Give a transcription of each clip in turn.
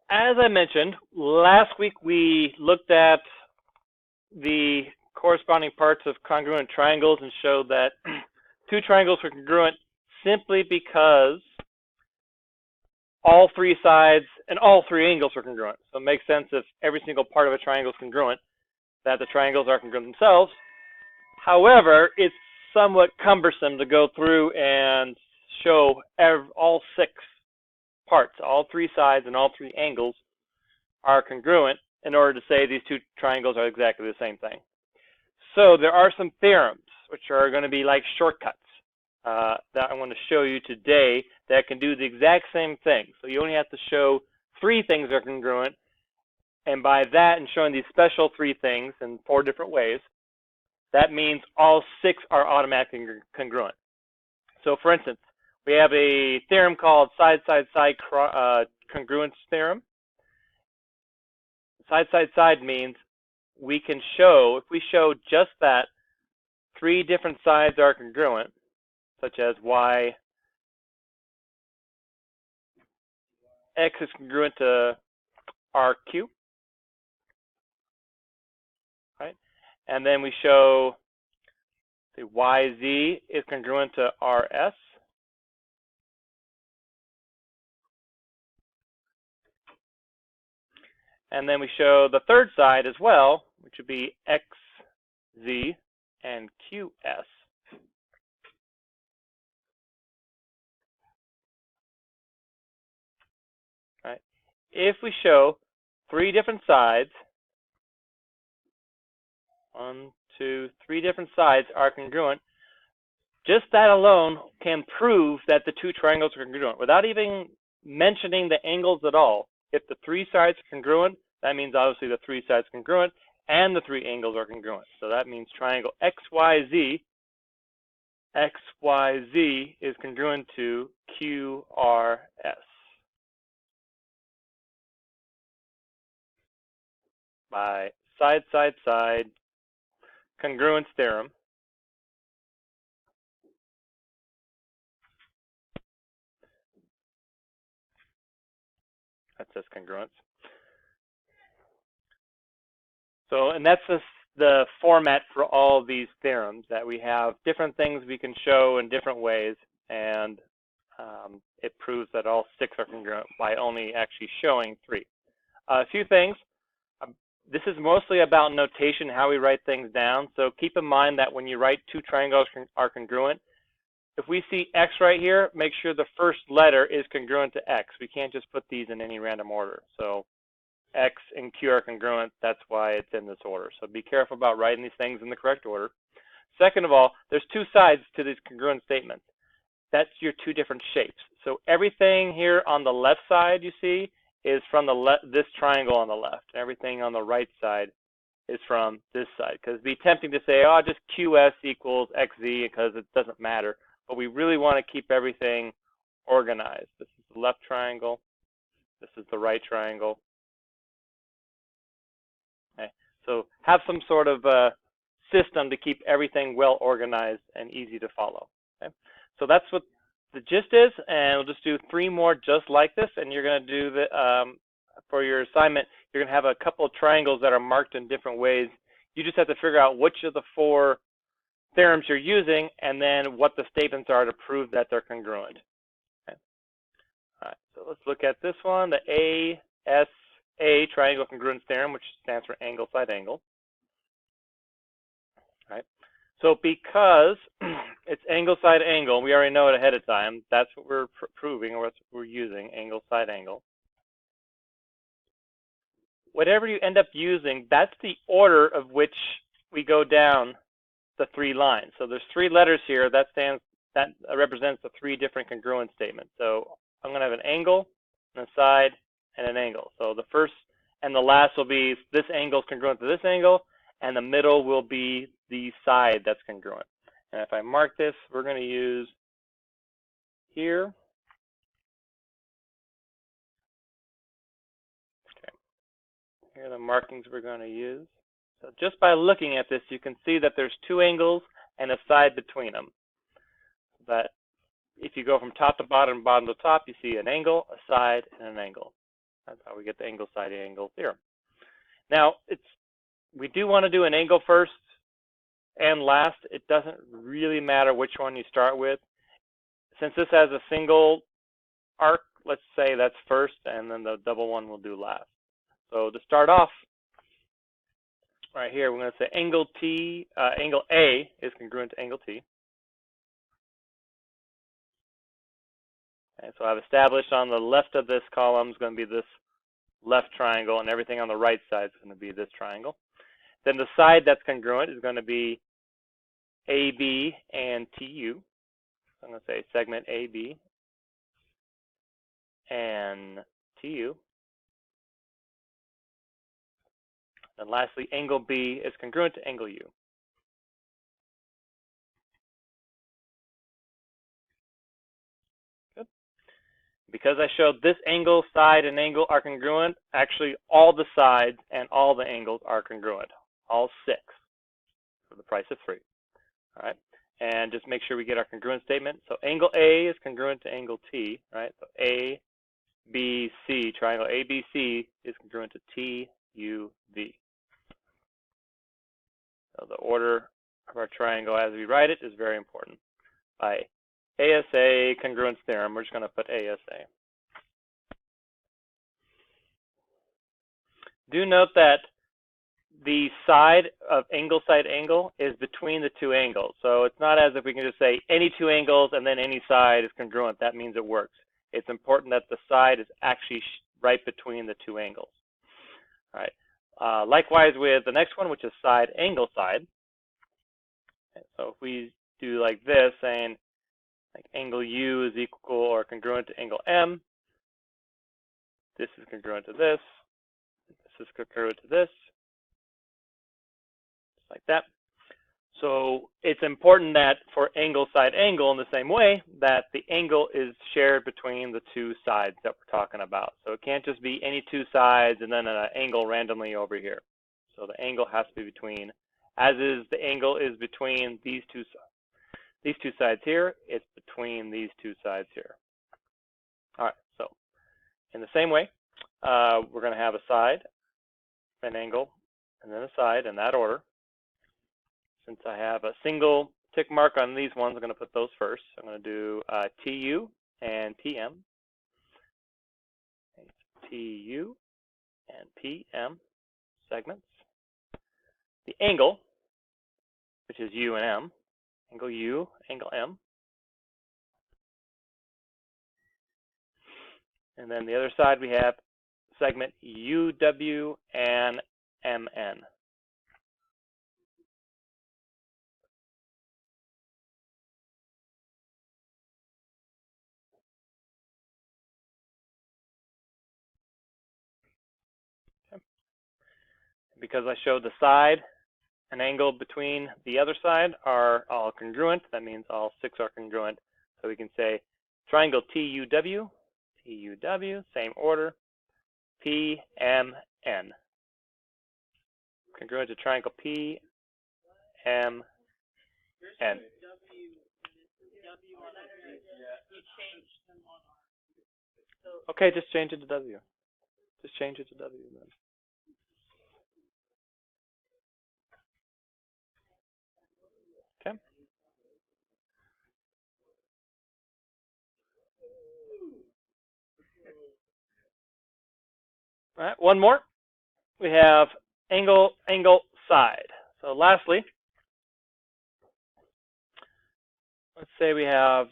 as I mentioned, last week we looked at the corresponding parts of congruent triangles and showed that two triangles were congruent simply because all three sides and all three angles were congruent. So it makes sense if every single part of a triangle is congruent, that the triangles are congruent themselves. However, it's somewhat cumbersome to go through and show all six parts, all three sides and all three angles are congruent in order to say these two triangles are exactly the same thing. So there are some theorems, which are going to be like shortcuts that I want to show you today that can do the exact same thing. So you only have to show three things are congruent, and by that and showing these special three things in four different ways, that means all six are automatically congruent. So for instance, we have a theorem called side-side-side congruence theorem. Side-side-side means we can show, if we show just that three different sides are congruent, such as x is congruent to RQ, right? And then we show the YZ is congruent to RS. And then we show the third side as well, which would be XZ and QS. Right? If we show three different sides, three different sides are congruent, just that alone can prove that the two triangles are congruent without even mentioning the angles at all. If the three sides are congruent, that means obviously the three sides are congruent and the three angles are congruent. So that means triangle XYZ is congruent to QRS. By side-side-side congruence theorem. That says congruence. So, and that's the format for all of these theorems, that we have different things we can show in different ways, and it proves that all six are congruent by only actually showing three. A few things. This is mostly about notation, how we write things down. So keep in mind that when you write two triangles are congruent, if we see X right here, make sure the first letter is congruent to X. We can't just put these in any random order. So X and Q are congruent. That's why it's in this order. So be careful about writing these things in the correct order. Second of all, there's two sides to these congruent statements. That's your two different shapes. So everything here on the left side you see is from this triangle on the left. Everything on the right side is from this side. Because it'd be tempting to say, oh, just QS equals XZ because it doesn't matter. But we really want to keep everything organized. This is the left triangle. This is the right triangle. Okay. So have some sort of system to keep everything well organized and easy to follow. Okay. So that's what the gist is, and we'll just do three more just like this, and you're going to do the, for your assignment, you're going to have a couple of triangles that are marked in different ways. You just have to figure out which of the four theorems you're using, and then what the statements are to prove that they're congruent. Okay. All right, so let's look at this one, the ASA triangle congruence theorem, which stands for angle side angle. All right. So because it's angle side angle, we already know it ahead of time. That's what we're proving, or what we're using, angle side angle. Whatever you end up using, that's the order of which we go down the three lines. So there's three letters here that represents the three different congruent statements. So I'm going to have an angle, and a side, and an angle. So the first and the last will be this angle is congruent to this angle, and the middle will be the side that's congruent. And if I mark this, we're going to use here. Okay. Here are the markings we're going to use. So just by looking at this, you can see that there's two angles and a side between them. But if you go from top to bottom, bottom to top, you see an angle, a side, and an angle. That's how we get the angle side angle theorem. Now, we do want to do an angle first and last. It doesn't really matter which one you start with. Since this has a single arc, let's say that's first, and then the double one we'll do last. So to start off, right here, we're going to say angle A is congruent to angle T. And so I've established on the left of this column is going to be this left triangle, and everything on the right side is going to be this triangle. Then the side that's congruent is going to be AB and TU. So I'm going to say segment AB and TU. And lastly, angle B is congruent to angle U. Good. Because I showed this angle, side, and angle are congruent, actually all the sides and all the angles are congruent, all 6 for the price of 3. All right, and just make sure we get our congruent statement. So angle A is congruent to angle T, right? So ABC, triangle ABC is congruent to TUV. So the order of our triangle as we write it is very important. By ASA congruence theorem, we're just going to put ASA. Do note that the side of angle side angle is between the 2 angles. So it's not as if we can just say any 2 angles and then any side is congruent. That means it works. It's important that the side is actually right between the 2 angles. All right. Likewise with the next one, which is side angle side. Okay, so if we do like this, saying like angle U is equal or congruent to angle M, this is congruent to this is congruent to this, just like that. So it's important that for angle side angle, in the same way, that the angle is shared between the 2 sides that we're talking about. So it can't just be any 2 sides and then an angle randomly over here. So the angle has to be between, as is the angle is between these two sides here. It's between these 2 sides here. All right. So in the same way, we're going to have a side, an angle, and then a side in that order. Since I have a single tick mark on these ones, I'm going to put those first. So I'm going to do TU and PM. TU and PM segments. The angle, which is U and M, angle U, angle M. And then the other side we have segment UW and MN. Okay. Because I showed the side and angle between the other side are all congruent, that means all 6 are congruent. So we can say triangle TUW, TUW, same order, PMN. Congruent to triangle PMN. Okay, just change it to W. Just change it to W then. Okay. All right, one more. We have angle, angle, side. So lastly, let's say we have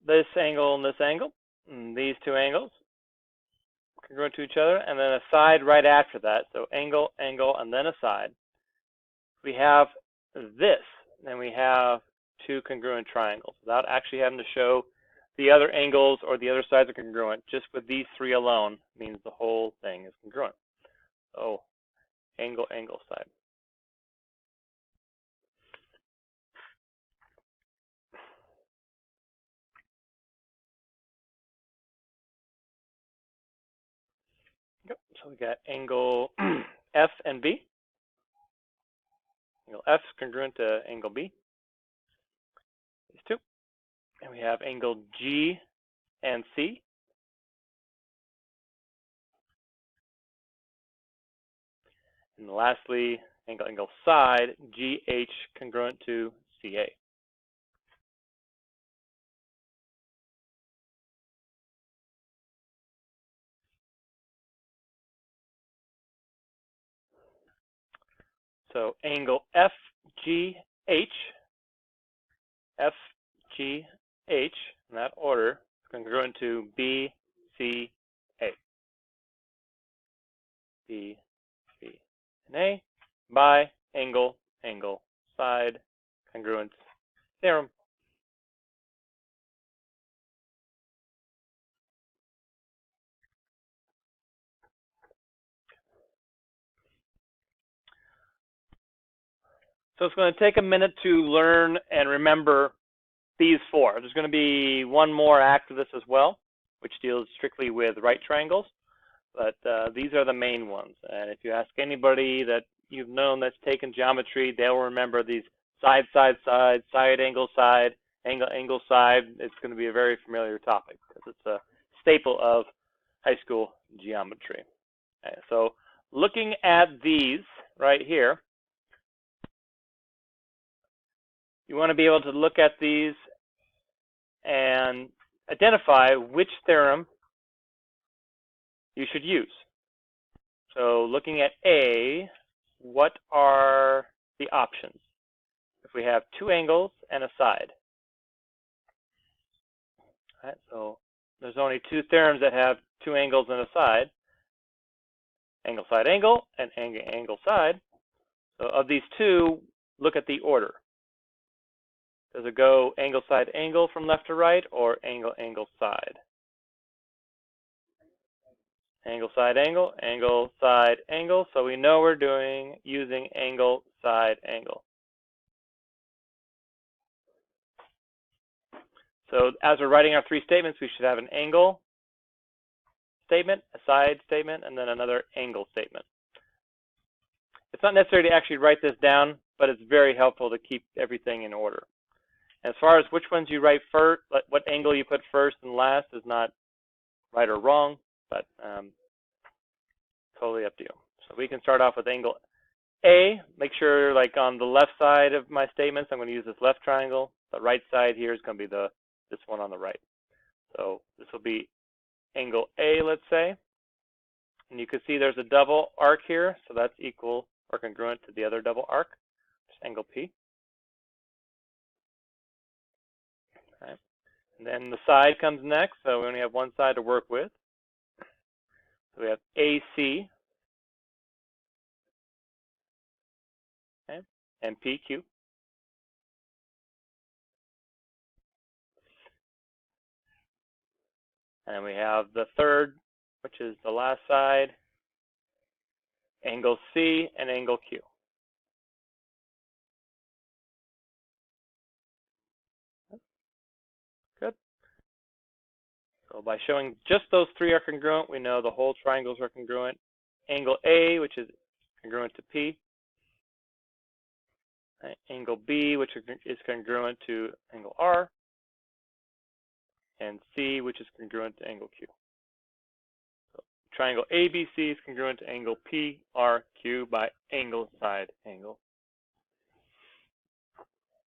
this angle and this angle, and these 2 angles congruent to each other, and then a side right after that. So angle, angle, and then a side. We have this, then we have 2 congruent triangles without actually having to show the other angles or the other sides are congruent. Just with these 3 alone means the whole thing is congruent. So angle, angle, side. Yep. So we got angle F and B. Angle F is congruent to angle B. These 2. And we have angle G and C. And lastly, angle side, GH congruent to CA. So angle FGH, in that order, is congruent to BCA. B, C, and A by angle, side, congruence theorem. So it's going to take a minute to learn and remember these four. There's going to be one more after this as well, which deals strictly with right triangles, but these are the main ones. And if you ask anybody that you've known that's taken geometry, they'll remember these side, angle, side, angle, side. It's going to be a very familiar topic because it's a staple of high school geometry. Okay, so looking at these right here, you want to be able to look at these and identify which theorem you should use. So looking at A, what are the options? If we have two angles and a side. All right, so there's only two theorems that have two angles and a side. Angle, side, angle, and angle, side. So of these two, look at the order. Does it go angle, side, angle from left to right, or angle, side? Angle, side, angle, side, angle. So we know we're using angle, side, angle. So as we're writing our three statements, we should have an angle statement, a side statement, and then another angle statement. It's not necessary to actually write this down, but it's very helpful to keep everything in order. As far as which ones you write first, what angle you put first and last is not right or wrong, but totally up to you. So we can start off with angle A. Make sure, like on the left side of my statements, I'm going to use this left triangle. The right side here is going to be this one on the right. So this will be angle A, let's say. And you can see there's a double arc here, so that's equal or congruent to the other double arc, just angle P. Okay. And then the side comes next, so we only have one side to work with. So we have AC, okay, and PQ. And we have the third, which is the last side, angle C and angle Q. Good. So by showing just those three are congruent, we know the whole triangles are congruent. Angle A, which is congruent to P. Angle B, which is congruent to angle R. And C, which is congruent to angle Q. So triangle ABC is congruent to angle PRQ by angle, side, angle.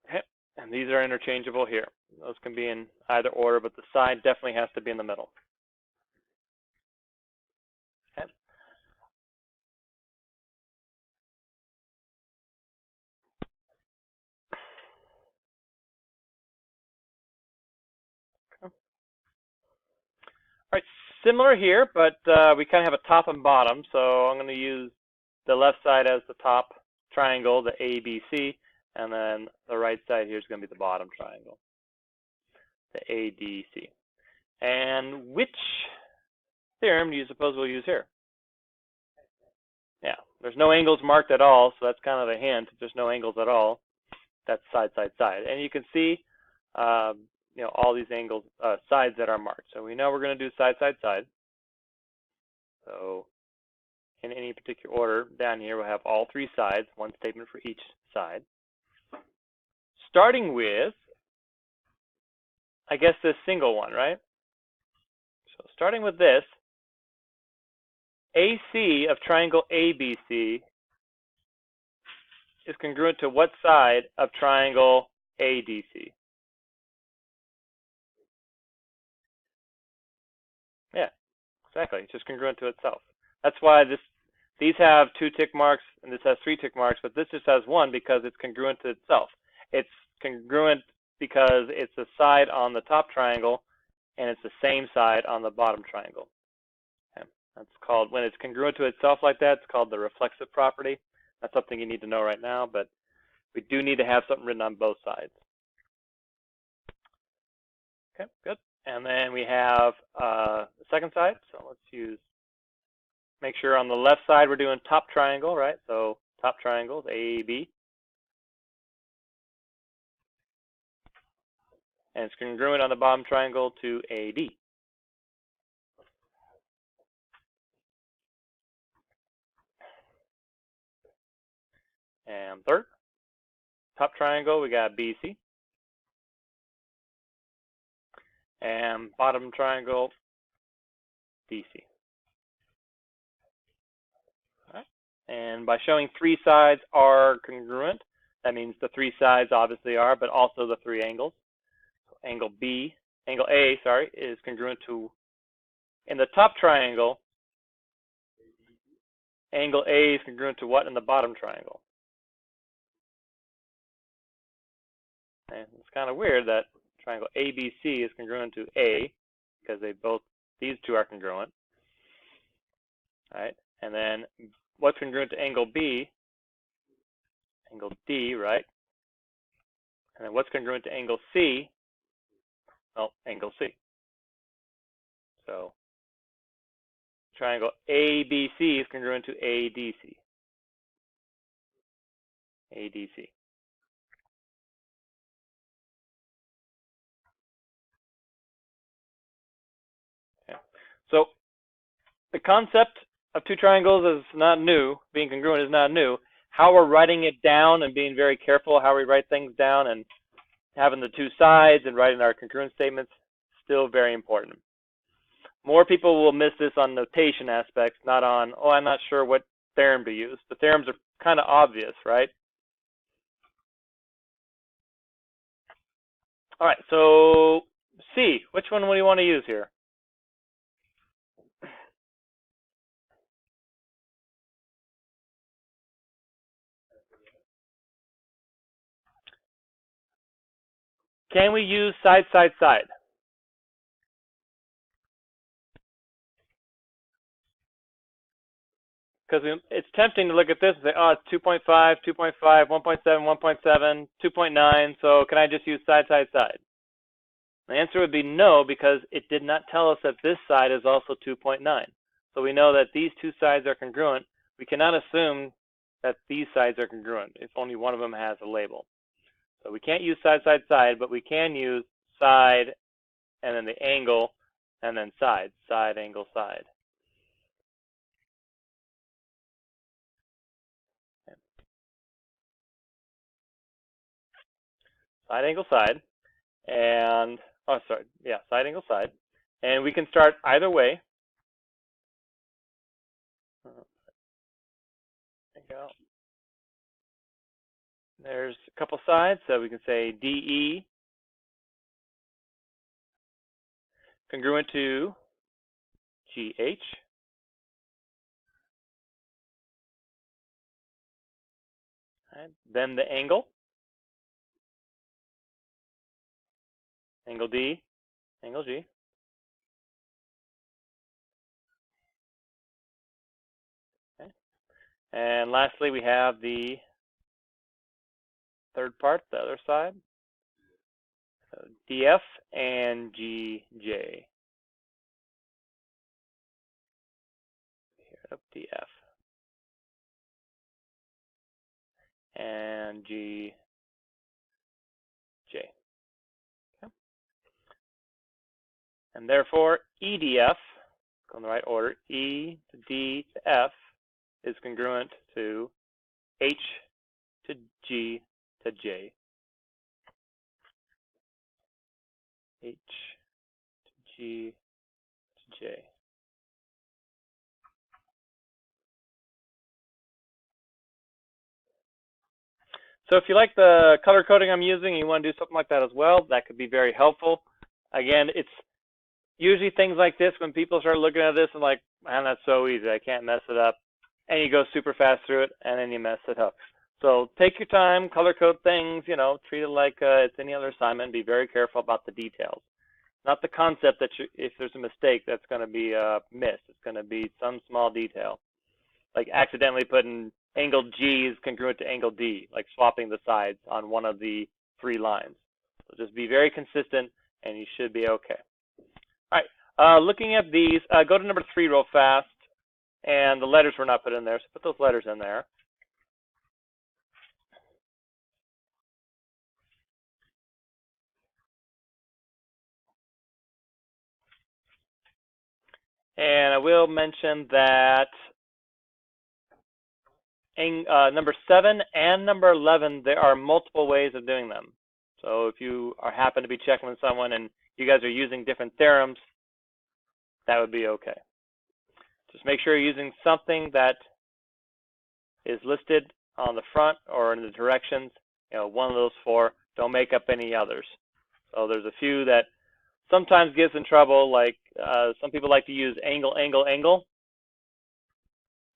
Okay, and these are interchangeable here. Those can be in either order, but the side definitely has to be in the middle. Okay. All right, similar here, but we kind of have a top and bottom. So I'm going to use the left side as the top triangle, the ABC, and then the right side here is going to be the bottom triangle, the ADC. And which theorem do you suppose we'll use here? Yeah, there's no angles marked at all, so that's kind of a hint. If there's no angles at all, that's side, side, side. And you can see you know, all these angles, sides that are marked. So we know we're going to do side, side, side. So in any particular order, down here we'll have all three sides, one statement for each side. Starting with, I guess, this single one, right? So starting with this, AC of triangle ABC is congruent to what side of triangle ADC? Yeah, exactly. It's just congruent to itself. That's why these have 2 tick marks and this has 3 tick marks, but this just has 1 because it's congruent to itself. It's congruent because it's a side on the top triangle and it's the same side on the bottom triangle. Okay. That's called, when it's congruent to itself like that, it's called the reflexive property. That's something you need to know right now, but we do need to have something written on both sides. Okay, good. And then we have the second side. So let's make sure on the left side we're doing top triangle, right? So top triangles, AB. And it's congruent on the bottom triangle to AD. And third, top triangle, we got BC. And bottom triangle, DC. All right. And by showing 3 sides are congruent, that means the 3 sides obviously are, but also the 3 angles. So angle A, is congruent to, in the top triangle, angle A is congruent to what in the bottom triangle? And it's kind of weird that triangle ABC is congruent to A because these 2 are congruent. All right. And then what's congruent to angle B? Angle D, right? And then what's congruent to angle C? Well, angle C. So triangle ABC is congruent to ADC. ADC. Okay. So the concept of 2 triangles is not new. Being congruent is not new. How we're writing it down and being very careful how we write things down and having the 2 sides and writing our congruent statements, still very important. More people will miss this on notation aspects, not on, oh, I'm not sure what theorem to use. The theorems are kind of obvious, right? All right, so C, which one do you want to use here? Can we use side, side, side? Because it's tempting to look at this and say, oh, it's 2.5, 2.5, 1.7, 1.7, 2.9, so can I just use side, side, side? The answer would be no, because it did not tell us that this side is also 2.9. So we know that these 2 sides are congruent. We cannot assume that these sides are congruent if only one of them has a label. So we can't use side, side, side, but we can use side and then the angle and then side, side, angle, side. Okay. Side, angle, side. And, oh, sorry, yeah, side, angle, side. And we can start either way. There you go. There's a couple sides, so we can say DE congruent to GH. Right. Then the angle D, angle G. Okay. And lastly, we have the third part, the other side. So DF and GJ. Here up DF. And GJ. Okay. And therefore, EDF, go in the right order, E to D to F is congruent to H to G to J. H to G to J. So if you like the color coding I'm using and you want to do something like that as well, that could be very helpful. Again, it's usually things like this when people start looking at this and like, man, that's so easy, I can't mess it up. And you go super fast through it and then you mess it up. So take your time, color code things, you know, treat it like it's any other assignment. Be very careful about the details. Not the concept that if there's a mistake that's going to be missed. It's going to be some small detail. Like accidentally putting angle G is congruent to angle D, like swapping the sides on one of the 3 lines. So just be very consistent and you should be okay. All right, looking at these, go to number 3 real fast. And the letters were not put in there, so put those letters in there. And I will mention that number 7 and number 11, there are multiple ways of doing them. So if you happen to be checking with someone and you guys are using different theorems, that would be okay. Just make sure you're using something that is listed on the front or in the directions, you know, one of those 4. Don't make up any others. So there's a few that sometimes gets in trouble, like some people like to use angle, angle, angle,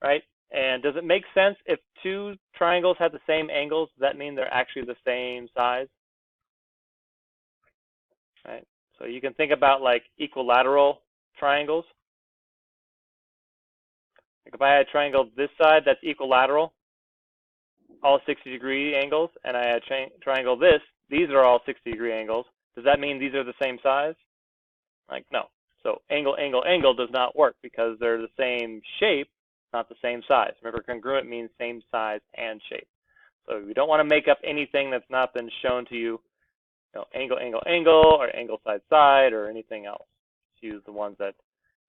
right? And does it make sense if 2 triangles have the same angles? Does that mean they're actually the same size? Right? So you can think about like equilateral triangles. Like if I had a triangle this side that's equilateral, all 60-degree angles, and I had triangle this, these are all 60-degree angles. Does that mean these are the same size? Like, no. So angle, angle, angle does not work because they're the same shape, not the same size. Remember, congruent means same size and shape. So you don't want to make up anything that's not been shown to you, you know, angle, angle, angle, or angle, side, side, or anything else. Just use the ones that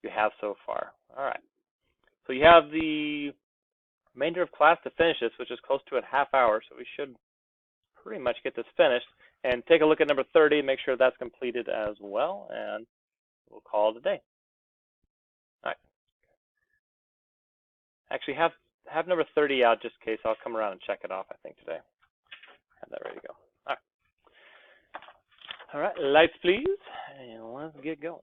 you have so far. All right. So you have the remainder of class to finish this, which is close to a half hour, so we should pretty much get this finished. And take a look at number 30, make sure that's completed as well, and we'll call it a day. All right. Actually, have number 30 out just in case. I'll come around and check it off, I think, today. Have that ready to go. All right. All right, lights, please, and let's get going.